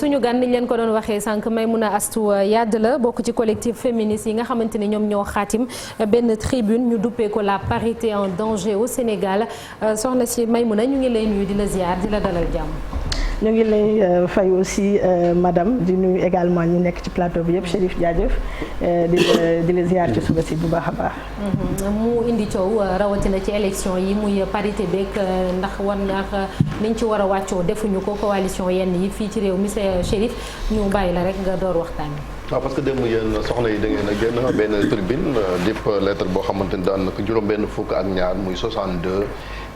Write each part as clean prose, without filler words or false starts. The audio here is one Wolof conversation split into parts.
suñu gan niñ leen ko doon waxee sànq Maimouna Astou Yade la bokk ci collectif féministe yi nga xamante ni ñoom ñoo xaatim benn tribune ñu duppee ko la parité en danger au Sénégal soxna si Maimouna ñu ngi lay nuyu di la ziar di la dalal jàmm. ñu ngi lay fay aussi madame di nuyu également ñu nekk ci plateau bi yëpp Chérif jaajëf di la ziar ci suba si bu baax a baax. mu indi coow rawatina ci élection yi muy parité beeg ndax war ndax niñ ci war a wàccoo defuñu ko coalition yenn yi fii ci réew mi Chérif ñu bàyyi la rek nga door waxtaan bi. waaw parce que démb yéen soxna yi da ngeen a génn benn tribune dip lettre boo xamante ni daan na ko juróom-benn fukk ak ñaar muy 62.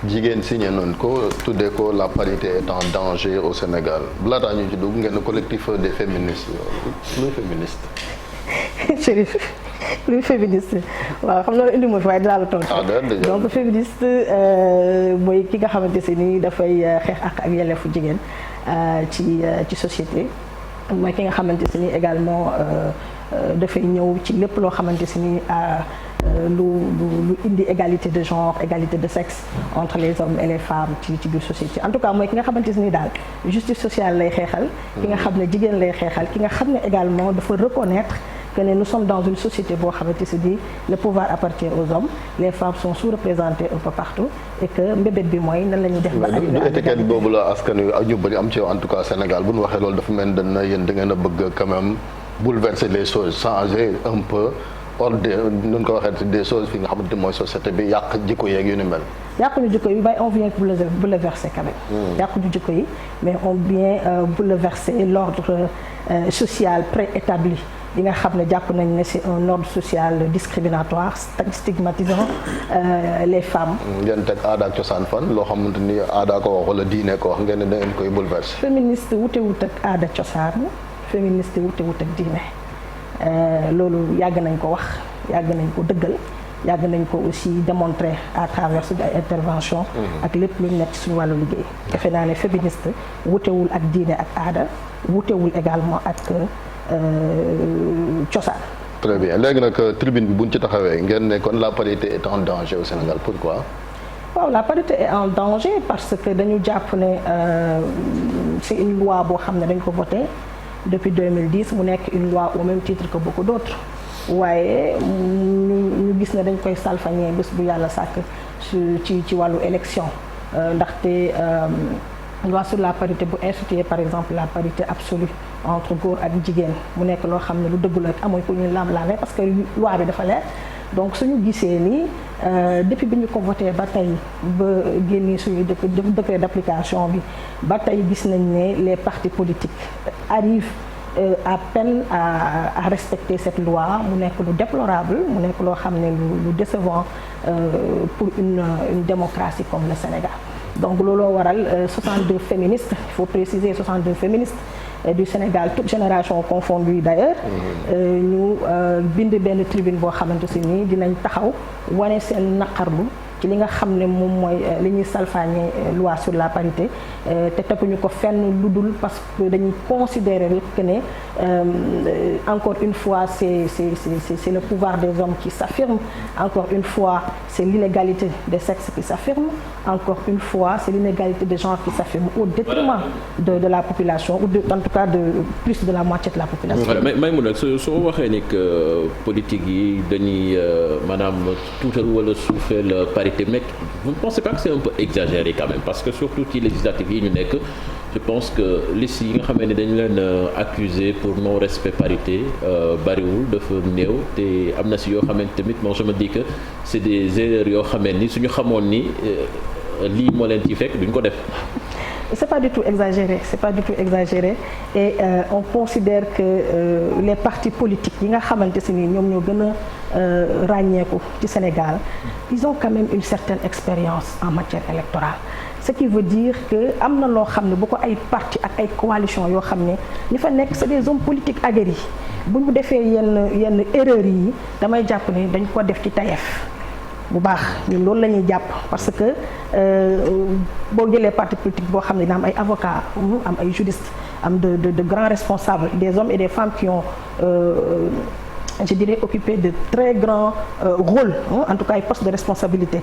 jigéen signé noonu ko tuddee ko la parité est en danger au Sénégal laataa ñu ci dugg ngeen collectif des féministes luy féministe. Chérif luy féministe waaw xam naa indi ma fi waaye dinaa la tontu. donc féministe mooy ki nga xamante si ni dafay xeex ak yelleefu jigéen ci société mooy ki nga xamante si ni également dafay ñëw ci lépp loo xamante si ni. lu indi égalité de genre égalité de sexe entre les hommes et les femmes ci biir société en tout cas mooy ki nga xamante ni daal justice sociale lay xeexal ki nga xam ne jigéen lay xeexal ki nga xam ne également dafa reconnaître que nous sommes dans une société boo xamante ni le pouvoir appartient aux hommes les femmes sont sous-représentées un peu partout et que mbébét bi mooy nan la ñuy def ba du étiquette boobu la askan wi ñu bëri am ci en tout cas Sénégal bu ñu waxee loolu dafa mel ne yéen da ngeen a bëgg quand même bouleverser les choses changer un peu ordre nu ñu ko waxee des choses fi nga xamante mooy société bi yàq jikko yeeg yu ni mel. yàquñu jikko yi waaye on vient bouleverser quand même. yàquñu jikko yi mais on vient bouleverser l'ordre social préétabli yi nga xam ne jàpp nañ ne c'est un ordre social discriminatoire stigmatisant les femmes. ngeen teg aada ak cosaan fan loo xamante ni aada ko wax wala diine ko wax ngeen ne da ngeen koy bouleverser. féministe wute wut ak aada cosaan féministe wute wut ak diine. loolu yàgg nañ ko wax yàgg nañ ko dëggal yàgg nañ ko aussi démontrer à travers suñu ay intervention ak lépp lu ñu nekk ci suñu wàllu liggéey defe naa ne féministe wutewul ak diine ak aada wutewul également ak cosaan. très bien léegi nag tribune bi buñ ci taxawee ngeen ne kon la parité est en danger au Sénégal pourquoi. waaw la parité est en danger parce que dañu jàpp ne c'est une loi boo xam ne dañ ko voté depuis 2010 mu nekk une loi au même titre que beaucoup d'autres waaye ñu gis ne dañ koy salfañee bés bu yàlla sàkk ci wàllu élection ndaxte loi sur la parité bu instituer par exemple la parité absolue entre góor ak jigéen mu nekk loo xam ne lu dëggu la amul ku ñu lam-laame parce que loi bi dafa leer donc suñu gisee ni depuis bi ñu ko voté ba tey ba génnee suñu décret d'application bi ba tey gis nañ ne les partis politiques arrivent à peine à respecter cette loi mu nekk lu déplorable mu nekk loo xam ne lu décevant pour une démocratie comme le Sénégal donc looloo waral 62 féministes il faut préciser 62 féministes du Sénégal toute génération confondue d'ailleurs ñu bind benn tribune boo xamante si nii dinañ taxaw wane seen naqarlu ci li nga xam ne moom mooy li ñuy salfaañe loi sur la parité te teguñu ko fenn lu dul parce que dañuy considérer que ne encore une fois c'est le pouvoir des hommes qui s'affirme encore une fois c'est l'inégalité des sexes qui s'affirme encore une fois c'est l'inégalité des genres qui s'affirme au détriment de la population ou en tout cas de plus de la moitié de la population. Maimouna soo waxee ni que politique yi dañuy maanaam tuutal wala suufeel mais vous ne pensez pas que c'est un peu exagéré quand même parce que surtout ci législative yi ñu nekk je pense que liste yi nga xam ne dañu leen accusé pour non respect parité bariwul dafa néew te am na si yoo xamante tamit bon je me dis que c'est des erreurs yoo xamante ni suñu xamoon ni lii moo leen ci fekk duñ ko def. C'est pas du tout exagéré et on considère que les partis politiques yi nga xamante si ni ñoom ñoo gën a ràññeeku ci Sénégal ils ont quand même une certaine expérience en matière électorale ce qui veut dire que am na loo xam ne bu ko ay parti ak ay coalition yoo xam ne ñu fa nekk c'est des hommes politiques aguerris bu ñu defee yenn erreurs yi damay jàpp ne dañ ko def ci tayef bu baax ñun loolu la ñuy jàpp parce que boo jëlee parti politique boo xam ne dina am ay avocats am ay juristes am de grands responsables des hommes et des femmes qui ont je dirais occuper de très grands rôles, en tout cas ay postes de responsabilité,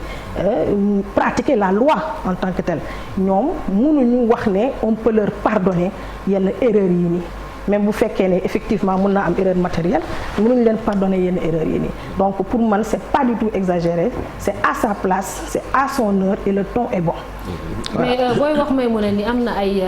pratiquer la loi en tant que telle, ñoom mënuñu wax ne on peut leur pardonner yenn erreurs yi nii. Même bu fekkee ne effectivement mën naa am erreur matérielle mënuñu leen pardonner yenn erreurs yi nii donc pour man c'est pas du tout exagéré, c'est à sa place, c'est à son heure et le ton est bon. mais booy wax Maïmouna ni am na ay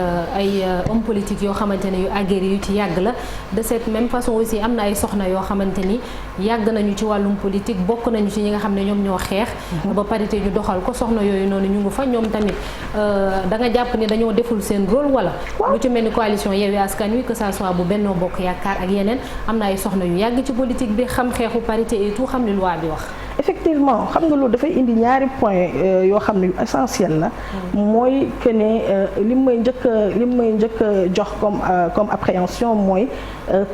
hommes politiques yoo xamante ne yu aguerris yu ci yàgg la de cette même façon aussi am na ay soxna yoo xamante ni yàgg nañu ci wàllum politique bokk nañu ci ñi nga xam ne ñoom ñoo xeex. ba parité ñu doxal ko soxna yooyu noonu ñu ngi fa ñoom tamit da nga jàpp ni dañoo deful seen rôle wala. lu ci mel ni coalition Yewwi Askan Wi que ça soit bu Benno Bokk Yaakaar ak yeneen am na ay soxna yu yàgg ci politique bi xam xeexu parité et tout xam li loi bi wax. effectivement xam nga loolu dafay indi ñaari point yoo xam ne yu essentiel la mooy que ne li may njëkk a jox comme appréhension mooy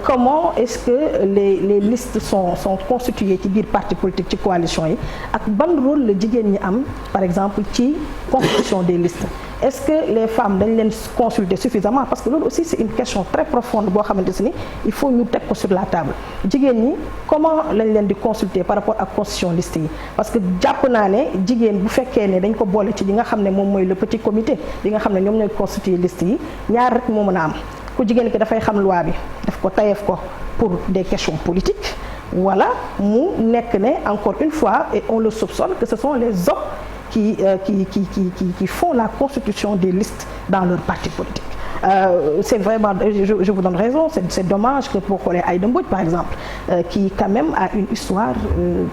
comment est-ce que les listes sont constituées ci biir parti politique ci coalition yi ak ban rôle la jigéen ñi am par exemple ci constitution des listes. Est-ce que les femmes dañ leen consulter suffisamment parce que loolu aussi c'est une question très profonde boo xamante ni il faut ñu teg ko sur la table jigéen ñi comment lañ leen di consulter par rapport ak constitution liste yi parce que jàpp naa ne jigéen bu fekkee ne dañ ko boole ci li nga xam ne moom mooy le petit comité li nga xam ne ñoom ñooy constituer liste yi ñaar rek moo mën a am ku jigéen ki dafay xam loi bi daf ko tayeef ko pour des questions politiques wala mu nekk ne encore une fois et on le soupçonne que ce sont les hommes qui font la constitution des listes dans leur parti politique. C'est vraiment, je vous donne raison, c'est dommage que pour Aïda Mbodj par exemple, qui quand même a une histoire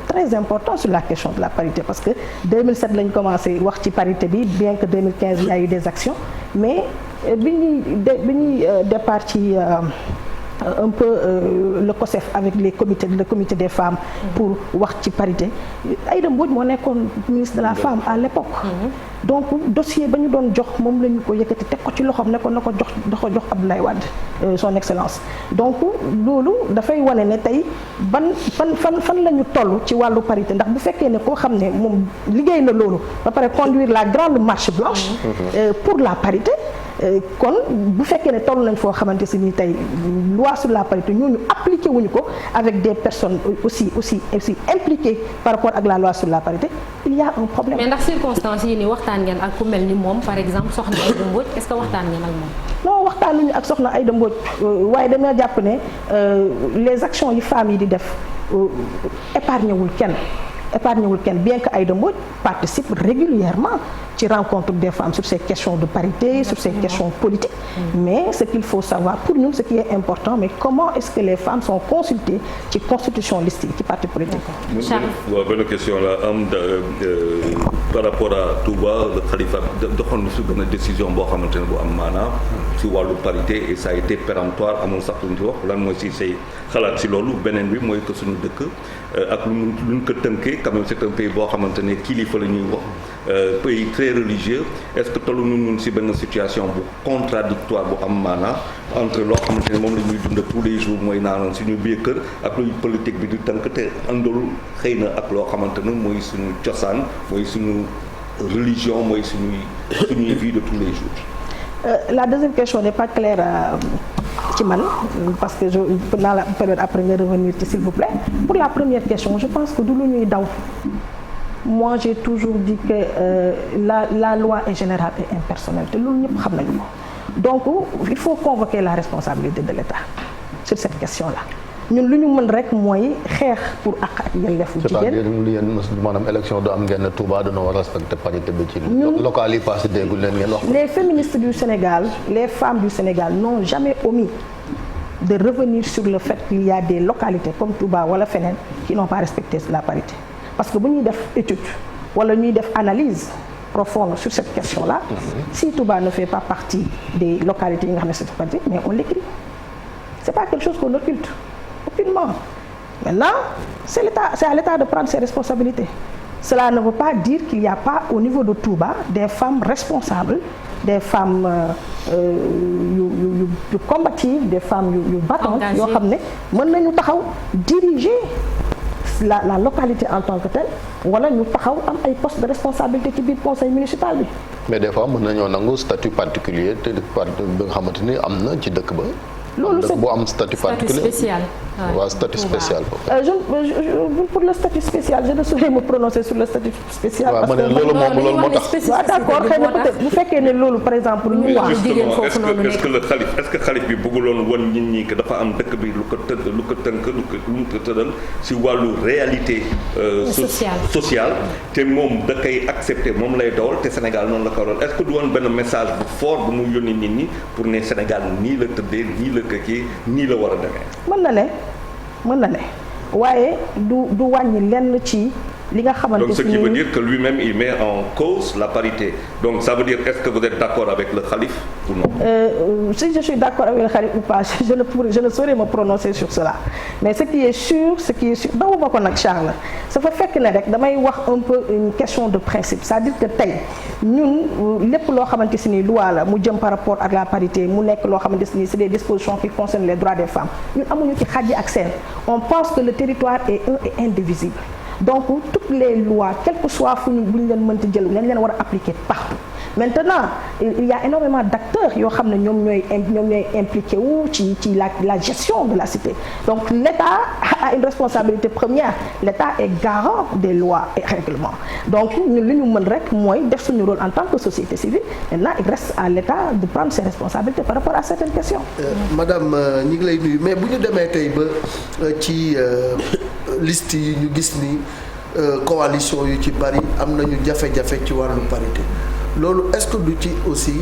très importante sur la question de la parité parce que 2007 lañ commencé wax ci parité bi bien que 2015 il y a eu des actions mais bi ñuy départ ci un peu le COSEF avec le comité des femmes pour wax ci parité Aïda Mbodj moo nekkoon ministre de la femme à l'époque donc dossier ba ñu doon jox moom la ñu ko yëkkati teg ko ci loxoom ne ko na ko jox Abdoulaye Wade son excellence donc loolu dafay wane ne tey fan la ñu toll ci wàllu parité ndax bu fekkee ne koo xam ne moom liggéey na loolu ba pare conduire la grande marche blanche pour la parité kon bu fekkee ne toll nañ foo xamante si ni tey loi sur la parité ñooñu appliqué wuñu ko avec des personnes aussi impliquées par rapport ak la loi sur la parité il y a un problème. mais ndax circonstances yi ni waxtaan ngeen ak ku mel ni moom par exemple soxna Aïda Mbodj est-ce que waxtaan ngeen ak moom. non waxtaanuñu ak soxna Aïda Mbodj waaye dama jàpp ne les actions yi femmes yi di def épargné wul kenn bien que Aïda Mbodj participe régulièrement ci rencontre des femmes sur ces questions de parité, sur ces questions politiques. Mais ce qu'il faut savoir pour nous, ce qui est important, mais comment est-ce que les femmes sont consultées ci constitution liste yi ci parti politique. waaw benn question la am par rapport à Touba le Khalifa doxoon na su benn décision boo xamante ne bu am maanaam ci wàllu parité et ça a été péremptoire amul sax lu ñu ci wax lan mooy si say xalaat si loolu beneen bi mooy que suñu dëkk ak lu ñu ko tënkee quand même c'est un pays boo xamante ne kilifa la ñuy wax pays très religieux est-ce que tollu ñun si benn situation bu contradictoire bu am maanaam entre loo xamante ne moom la ñuy dund tous les jours mooy naanoon suñu biir kër ak luy politique bi di tënk te àndul xëy na ak loo xamante ne mooy suñu cosaan mooy suñu religion mooy suñuy vie de tous les jours. La deuxième question n'est pas claire ci man parce que dans la période après nga revenir ci s'il vous plaît. Pour la première question je pense que du lu ñuy daw. Moi j'ai toujours dit que la loi est générale et impersonnelle te loolu ñëpp xam nañu ko donc il faut convoquer la responsabilité de l'État sur cette question-là ñun lu ñu mën rek mooy xeex pour àq ak yelleefu jigéen. c'est-à-dire yéen maanaam élection du am ngeen Touba dañoo war a respecter parité bi ci local yi passé déggul leen ngeen wax. Les féministes du Sénégal, les femmes du Sénégal n'ont jamais omis de revenir sur le fait qu'il y a des localités comme Touba wala feneen qui n'ont pas respecté la parité. Parce que bu ñuy def étude wala ñuy def analyse profonde sur cette question-là, si Touba ne fait pas partie des localités yi nga xam ne c'est parti, mais on l'écrit. C'est pas quelque chose qu'on occulte, aucunement. Maintenant, c'est à l'État de prendre ses responsabilités. Cela ne veut pas dire qu'il n'y a pas au niveau de Touba des femmes responsables, des femmes yu combatives, des femmes yu battantes yoo xam ne mën nañu taxaw diriger la localité en tant que telle wala ñu taxaw am ay postes de responsabilité ci biir conseil municipal bi. mais des fois mën nañoo nangu statut particulier te bi nga xamante ni am na ci dëkk ba. loolu c'est boo am statut particulier spécial. waaw statut spécial. pour le statut spécial je ne saurais me prononcer sur le statut spécial. parce que loolu moo tax. waaw d'accord xëy na peut-être bu fekkee ne loolu par exemple. lu wax jigéen foofu noonu est-ce que le xalif est-ce que xalif bi bëgguloon won nit ñi que dafa am dëkk bi lu ko tënk lu ko tëral si wàllu réalité. sociale te moom da koy accepter moom lay dawal te Sénégal noonu la ko waral est-ce que du woon benn message bu fort bu mu yónni nit ñi pour ne Sénégal nii la tëddee nii la kii nii la war a demee. mën na ne waaye du wàññi lenn ci li nga xamante donc ce qui veut dire que lui-même il met en cause la parité donc ça veut dire est-ce que vous êtes d'accord avec le khalife ou non? Si je suis d'accord avec le khalife ou pas je ne saurais me prononcer sur cela mais ce qui est sûr dawuma ko nag Charles ça fa fekk ne rek damay wax un peu une question de principe c'est-à-dire que tey ñun lépp loo xamante si ni loi la mu jëm par rapport ak la parité mu nekk loo xamante si ni c'est des dispositions qui concernent les droits des femmes ñun amuñu ci xàjji ak seen on pense que le territoire est un et indivisible. Donc toutes les lois quel que soit fu ñu bu ñu leen mënti jël nañ leen war a appliquer partout maintenant il y a énormément d'acteurs yoo xam ne ñoom ñooy impliqué wu ci la gestion de la cité donc l'État a une responsabilité première l'État est garant des lois et règlements donc ñun li ñu mën rek mooy def suñu rôle en tant que société civile maintenant il reste à l'État de prendre ses responsabilités par rapport à certaines questions. Madame ñi ngi lay nuyu mais bu ñu demee tey ba ci liste yi ñu gis ni coalition yu ci bari am nañu jafe-jafe ci wàllu parité loolu est-ce que du ci aussi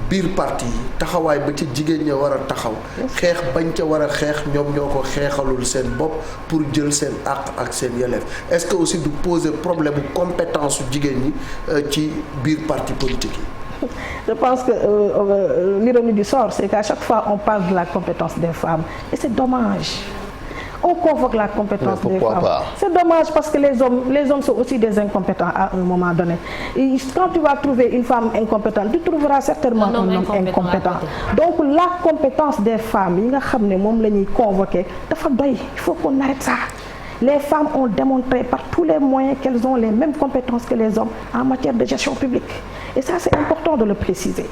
biir parti yi taxawaay ba ci jigéen ña war a taxaw xeex bañ ca war a xeex ñoom ñoo ko xeexalul seen bopp pour jël seen àq ak seen yelleef est-ce que aussi du poser problème bu compétence su jigéen ñi ci biir parti politique yi. Je pense que l'ironie du sort c'est qu'à chaque fois on parle de la compétence des femmes et c'est dommage. On convoque la compétence des femmes. C'est dommage parce que les hommes sont aussi des incompétents à un moment donné. Et quand tu vas trouver une femme incompétente, tu trouveras certainement un homme incompétent. Donc la compétence des femmes yi nga xam ne moom la ñuy convoquer dafa doy. Il faut qu'on arrête ça. Les femmes ont démontré par tous les moyens qu'elles ont les mêmes compétences que les hommes en matière de gestion publique. Et ça c'est important de le préciser.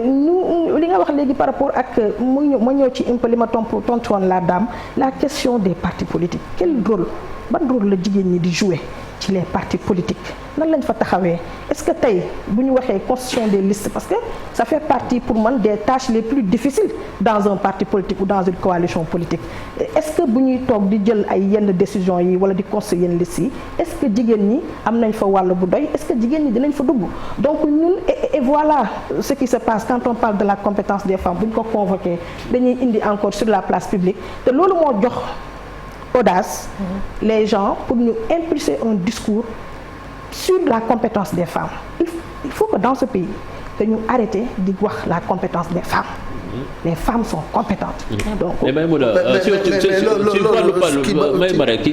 Nous li nga wax léegi par rapport ak ma ñëw ci un peu li ma tontu woon la dame la question des partis politiques quel rôle ban rôle la jigéen ñi di jouer ci les partis politiques nan lañ fa taxawee est-ce que tey bu ñu waxee constitution des listes parce que ça fait partie pour man des tâches les plus difficiles dans un parti politique ou dans une coalition politique est-ce que bu ñuy toog di jël ay yenn décisions yi wala di construire yenn listes yi est-ce que jigéen ñi am nañ fa wàll bu doy est-ce que jigéen ñi dinañ fa dugg donc ñun et voilà ce qui se passe quand on parle de la compétence des femmes bu ñu ko convoqué dañuy indi encore sur la place publique te loolu moo jox audace les gens pour ñu impulser un discours sur la compétence des femmes il faut que dans ce pays que ñu arrêter di wax la compétence des femmes les femmes sont compétentes. donc mais Maïmouna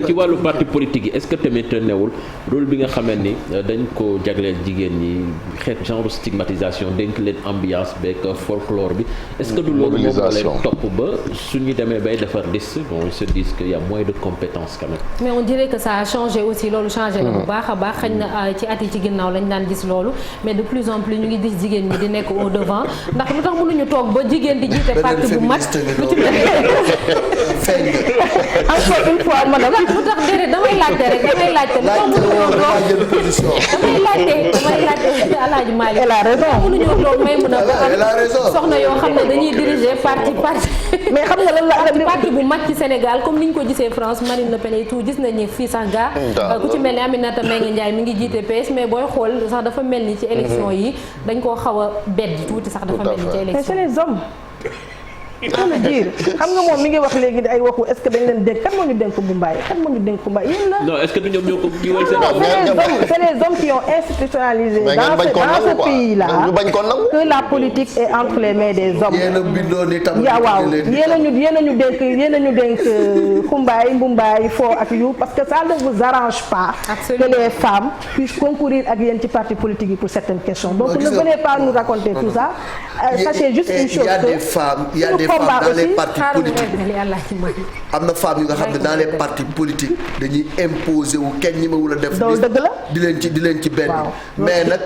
ci wàllu parti politique yi est-ce que tamit newul rôle bi nga xamee ni dañ ko jagleel jigéen ñi xeet genre stigmatisation dénk leen ambiance beeg folklore bi. est-ce que du loolu moom moo leen topp ba suñu demee bay defar liste bon ils se disent qu'il y a moins de compétences quand même. mais on dirait que ça a changé aussi loolu changé na bu baax a baax xëy na ci at yi ci ginnaaw lañ daan gis loolu mais de plus en plus ñu ngi gis jigéen ñi di nekk au devant ndax lu tax mënuñu toog ba jigéen di jiite parti bu mag lu ci mel encore une fois madame lu tax déedéet damay laajte rek damay laajte Alaaji Malick elle a raison mënuñu toog may mën a soxna yoo xam ne dañuy diriger parti mais xam nga lan la parti bu mag ci Sénégal comme ni ñu ko gisee France Marine Le Pen et tout gis nañu fii sax gaa ku ci mel ni Aminata Mbengue Ndiaye mi ngi jiite PS mais booy xool sax dafa mel ni ci élection yi dañ koo xaw a bedd tuuti sax dafa mel ni ci élection mais c'est les hommes faut le dire xam nga moom mi ngi wax léegi ay waxu est-ce que dañ leen dénk kan moo ñu dénk Mbaye kan moo ñu dénk Mbaye yéen la. non est-ce que du ñoom ñoo ko jiwal seen. c'est les hommes qui ont institutionnalisé dans ce pays-là que la politique est entre les mains des hommes. yéen a bindoon itam. waaw yéen a ñu dénk Mbaye Mbaye foo ak yu parce que ça ne vous arrange pas. Absolument. Que les femmes puissent concourir ak yéen ci parti politique yi pour certaines questions donc ne venez pas nous raconter tout ça. Sachez juste une chose il y a des femmes il y a des combat dans les aussi partis politiques am na femmes yu nga xam ne dans les partis politiques dañuy imposer wu kenn ñi ma wula def di leen ci benn mais nag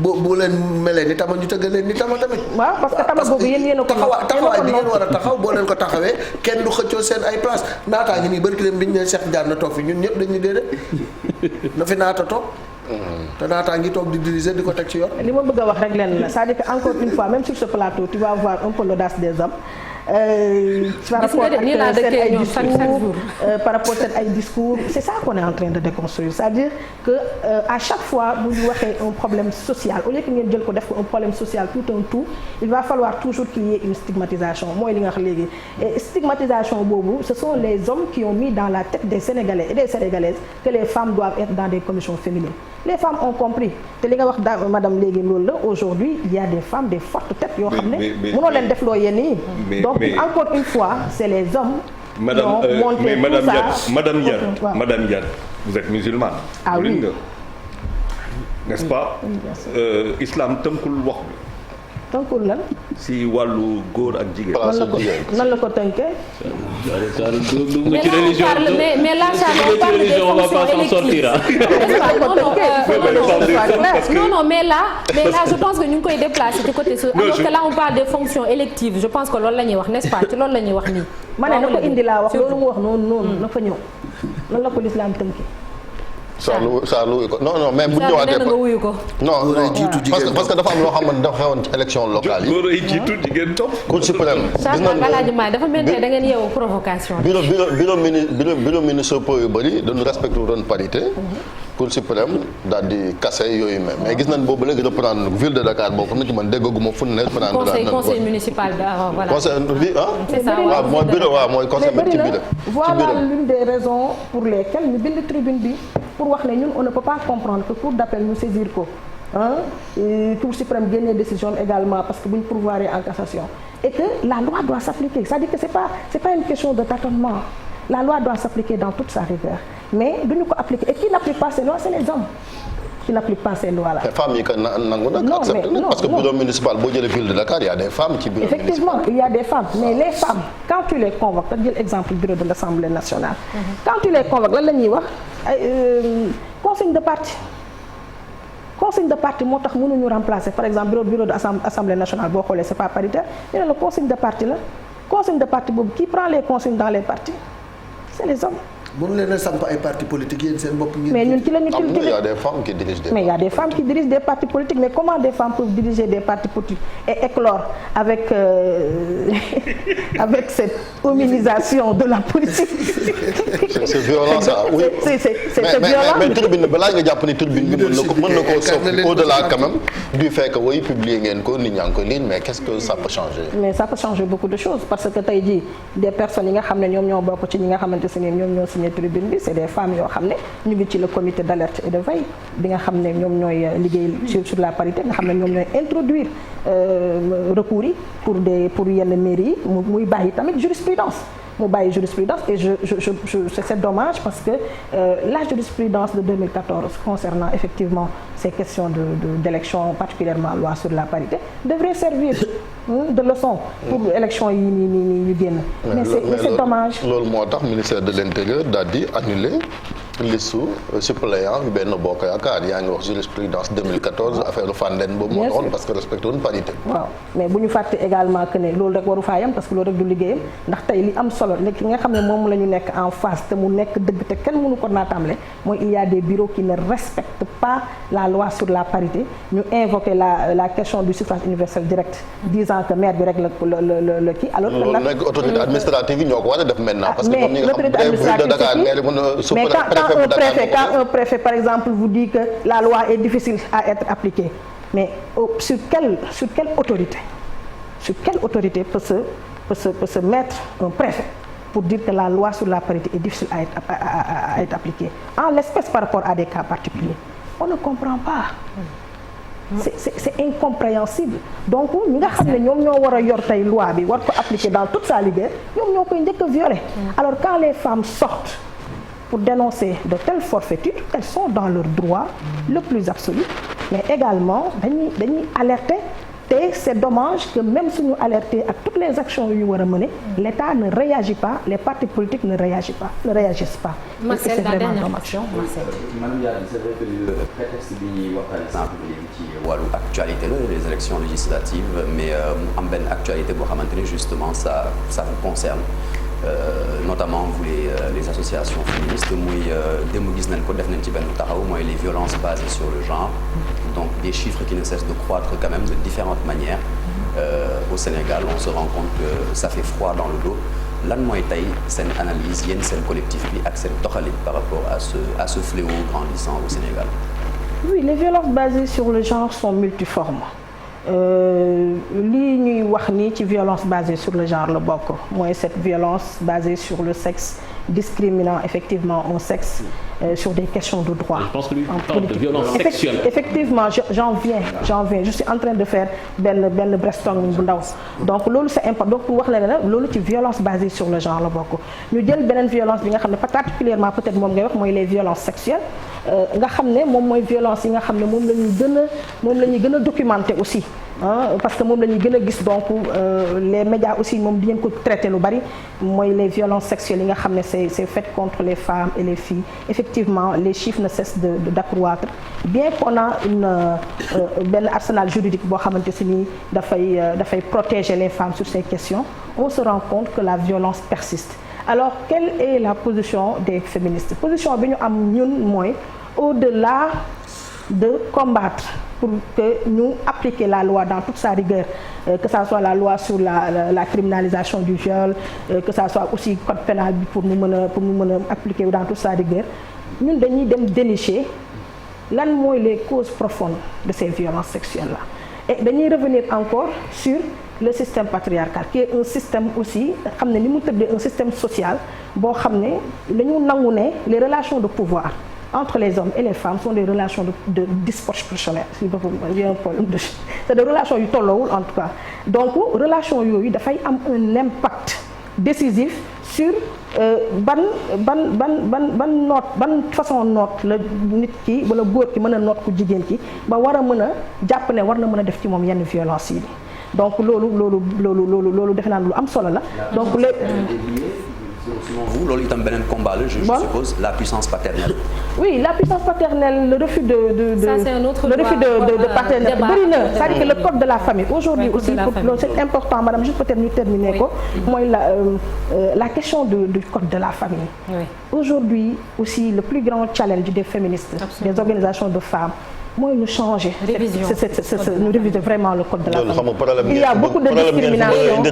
boo leen melee ni tama ñu tëggal leen ni tama tamit waaw parce que tama boobu yéen a ko taxawaay bi ngeen war a taxaw boo leen ko taxawee kenn du xëccoo seen ay place naataa ngi nii barki leen bi ñu ne Cheikh Diagne na toog fi ñun ñëpp dañu déedéet na fi naata toog te naataa ngi toog di diriger di ko teg ci yoon. li ma bëgg a wax rek lenn la c'est-à-dire que encore une fois même sur ce plateau tu vas voir un peu l'audace des hommes. Par rapport ak seen ay discours par rapport seen ay discours c'est ça qu'on est en train de déconstruire c'est-à-dire que à chaque fois bu ñu waxee un problème social au lieu que ngeen jël ko def ko un problème social tout un tout il va falloir toujours qu'il y ait une stigmatisation mooy li nga wax léegi et stigmatisation boobu ce sont les hommes qui ont mis dans la tête des Sénégalais et des Sénégalaises que les femmes doivent être dans des commissions féminines les femmes ont compris te li nga wax da madame léegi loolu la aujourd'hui il y a des femmes des fortes têtes yoo xam ne mënoo leen def loo yenn yi donc encore une fois c'est les hommes Madame Diagne vous êtes musulmane oui n'est-ce pas islam tënkul wax tënkul lan si wàllu góor ak jigéen nan la ko tënkee mais là ça on parle des fonctions électives non mais là je pense que ñu ngi koy déplacer ci côté alors que là on parle des fonctions électives je pense que loolu la ñuy wax n'est-ce pas ci loolu la ñuy wax nii ma ne na ko indi laa wax loolu mu wax noonu na fa ñëw nan la ko l'islam tënkee saa lu ko non mais bu ñu ñëwaatee nga wuyu ko non parce que dafa am loo xam ne dafa xewoon ci élection locale yi. góor ay jiitu jigéen topp. Cour suprême. gis nañu Alaaji Maay dafa mel ne da ngeen yeewu provocation. bureau municipal yu bëri dañu respecté woon parité. Cour suprême daal di kase yooyu même mais gis nañ boobu léegi reprendre ville de Dakar boobu na ci man déggaguma fu ne reprendre. conseil municipal bi voilà. conseil bi c'est ça waaw mooy bureau waaw mooy conseil ci biir. voilà l'une des raisons pour lesquelles ñu bind tribune bi pour wax ne ñun on ne peut pas comprendre que cour d'appel ñu saisir ko Cour suprême génnee décision également parce que bu ñu pourvoir en cassation et que la loi doit s'appliquer c'est-à-dire que c'est pas une question de tâtonnement la loi doit s'appliquer dans toute sa rigueur mais duñu ko appliquer et qui n'applique pas ces lois c'est les hommes qui n'appliquent pas ces lois là. les femmes yi que nangu nag accepté na parce que bureau municipal boo jëlee ville de Dakar il y a des femmes ci bureau effectivement il y a des femmes mais les femmes quand tu les convoques da jël exemple bureau de l'Assemblée nationale quand tu les convoques lan la ñuy wax consigne de parti moo tax mënuñu remplacer par exemple bureau de Assemblée nationale boo xoolee c'est pas paritaire ñu ne la consigne de parti la consigne de parti boobu qui prend les consignes dans les partis c'est les hommes. mënu leen a samp ay partis politiques yéen seen bopp ngeen. mais ñun ci la ñu. il y a des femmes qui dirigent des. mais il y a des femmes qui dirigent des partis politiques mais comment des femmes peuvent diriger des partis politiques et éclore avec avec cette hominisation de la politique. c'est violent ça oui. c'est violent mais tribune balaa nga jàpp ni tribune bi mën na koo soppi au-delà quand même du fait que way publier ngeen ko nit ñaa ngi koy lire mais qu'est-ce que ça peut changer. mais ça peut changer beaucoup de choses parce que tey jii des personnes yi nga xam ne ñoom ñoo bokk ci ñi nga xamante ne ñoom ñoo signé tribune bi c'est des femmes yoo xam ne ñu ngi ci le comité d'alerte et de veille bi nga xam ne ñoom ñooy liggéey sur la parité nga xam ne ñoom ñooy introduire recours yi pour yenn mairies yi muy bàyyi tamit jurisprudence et c'est dommage parce que la jurisprudence de 2014 concernant effectivement ces questions d'élection particulièrement loi sur la parité devrait servir de leçon pour élection yi ñu génn mais c'est dommage loolu moo tax ministère de l'intérieur daal di annuler listu suppléant yu benn bokk yaakaar yaa ngi wax jurisprudence 2014 affaire Fandène boobu moo taxoon parce que respecté woon parité waaw mais bu ñu fàtte également que ne loolu rek waru faa yam parce que loolu rek du liggéeyam ndax tey li am solo nekk nga xam ne moom la ñu nekk en face te mu nekk dëgg te kenn mënu ko naatable mooy il y a des bureaux qui ne respectent pas la loi sur la parité ñu invoquer la question du suffrage universel direct disant que maire bi rek la kii alors que loolu nag autorité administrative yi ñoo ko war a def maintenant parce que ñoom ñi nga xam quand un préfet par exemple vous dit que la loi est difficile à être appliquée mais sur quelle autorité peut se mettre un préfet pour dire que la loi sur la parité est difficile à être appliquée en l'espèce par rapport à des cas particuliers on ne comprend pas c'est incompréhensible donc ñi nga xam ne ñoom ñoo war a yor tey loi bi war ko appliquer dans toute sa rigueur ñoom ñoo koy njëkk a violer alors quand les femmes sortent pour dénoncer de telles forfaitures elles sont dans leur droit le plus absolu mais également dañuy alerter te c'est dommage que même suñu alerté ak toutes les actions yu ñu war a mener l'État ne réagit pas, les partis politiques ne réagissent pas. Marcel, la dernière question. Madame Diagne, c'est vrai que prétexte bi ñuy waxtaan exemple léegi ci wàllu actualité la les élections législatives mais am benn actualité boo xamante ne justement ça vous concerne notamment vous les associations féministes muy démb gis nañ ko def nañ ci benn taxaw mooy les violences basées sur le genre donc des chiffres qui ne cessent de croître quand même de différentes manières au Sénégal on se rend compte que ça fait froid dans le dos lan mooy tey seen analyse yéen seen collectif bi ak seen doxalin par rapport à ce fléau grandissant au Sénégal. Oui, les violences basées sur le genre sont multiformes. lii ñuy wax nii ci violence basée sur le genre la bokk mooy cette violence basée sur le sexe discriminant effectivement un sexe sur des questions de droit. Je pense que lui parle de violence sexuelle. Effectivement j'en viens je suis en train de faire benn brainstorming bu ndaw donc loolu c'est important donc pour wax la ne loolu ci violence basée sur le genre la bokk ñu jël beneen violence bi nga xam ne particulièrement peut-être moom ngay wax mooy les violences sexuelles nga xam ne moom mooy violence yi nga xam ne moom la ñuy gën a documenter aussi parce que moom la ñuy gën a gis donc les médias aussi moom di ngeen ko traiter lu bari mooy les violences sexuelles yi nga xam ne c'est fait contre les femmes et les filles effectivement les chiffres ne cessent d'accroître bien qu'on a benn arsenal juridique boo xamante si nii dafay protéger les femmes sur ces questions on se rend compte que la violence persiste alors quelle est la position des féministes position bi ñu am ñun mooy au-delà de combattre pour que ñu appliquer la loi dans toute sa rigueur que ça soit la loi sur la criminalisation du viol que ça soit aussi code pénal bi pour ñu mën a appliquer dans toute sa rigueur ñun dañuy dem dénicher lan mooy les causes profondes de ces violences sexuelles là et dañuy revenir encore sur le système patriarcal qui est un système aussi xam ne ni mu tëddee un système social boo xam ne dañu nangu ne les relations de pouvoir entre les hommes et les femmes sont des relations de disproportionnelles c'est des relations yu tolloowul en tout cas donc relation yooyu dafay am un impact décisif sur ban façon noot la nit ki wala góor ki mën a noot ku jigéen ki ba war a mën a jàpp ne war na mën a def ci moom yenn violence yi donc loolu defe naa lu am solo la donc selon vous loolu itam beneen combat la je suppose la puissance paternelle. Oui, la puissance paternelle le refus de paternelle bëri na c'est-à-dire que le code de la famille aujourd'hui aussi c'est important madame juste peut-être ñu terminer ko mooy la question du code de la famille. Aujourd'hui aussi le plus grand challenge des féministes des organisations de femmes mooy ñu changer. ñu réviser vraiment le code de la famille. Il y a beaucoup de discrimination.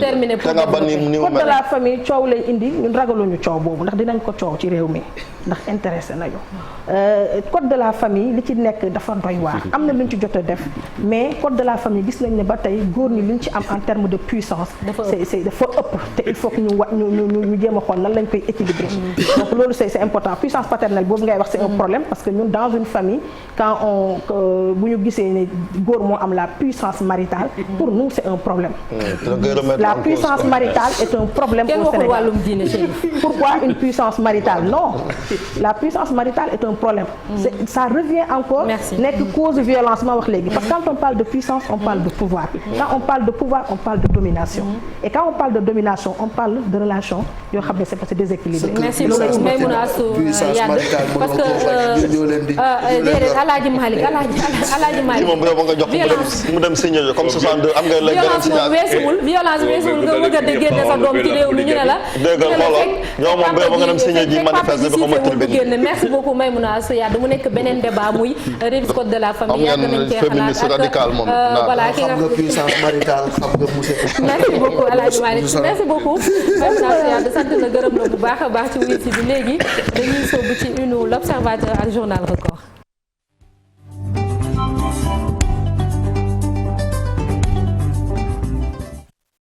code de la famille coow lay indi ñun ragaluñu coow boobu ndax dinañ ko coow ci réew mi ndax intéressé nañu. code de la famille li ci nekk dafa doy waar am na lu ñu ci jot a def mais code de la famille gis nañ ne ba tey góor ñi lu ñu ci am en termes de puissance. dafa ëpp te il faut que ñu jéem a xool nan lañ koy équilibrer donc loolu c'est important puissance paternelle boobu ngay wax c'est un problème parce que ñun dans une famille quand bu ñu gisee ne góor moo am la puissance maritale pour nous c'est un problème la puissance maritale est un problème au Sénégal pourquoi une puissance maritale non la puissance maritale est un problème ça revient encore nekk cause de violence ma wax léegi parce que quand on parle de puissance on parle de pouvoir quand on parle de pouvoir on parle de domination et quand on parle de domination on parle de relations yoo xam ne c'est déséquilibré. Merci beaucoup Maïmouna Astou Yade parce que déedéet Alaaji Malick moom nga jox mu dem signer comme 62 am nga lay violence weesuwul nga bëgg a génne sa doom ci réew mi ñu ne la dégg nga xoolal ñoo moom ba nga dem signer ji manifeste bi xama tribune merci beaucoup Maïmouna Astou Yade mu nekk beneen débat muy révision code de la famille yàgg nañ cee xalaat ak voilà ki nga puissance maritale xam nga monsieur merci beaucoup Alaaji Malick merci beaucoup Maïmouna sant na gërëm na bu baax a baax ci wuyu si bi léegi dañuy sóobu ci une l'Observateur ak Journal Record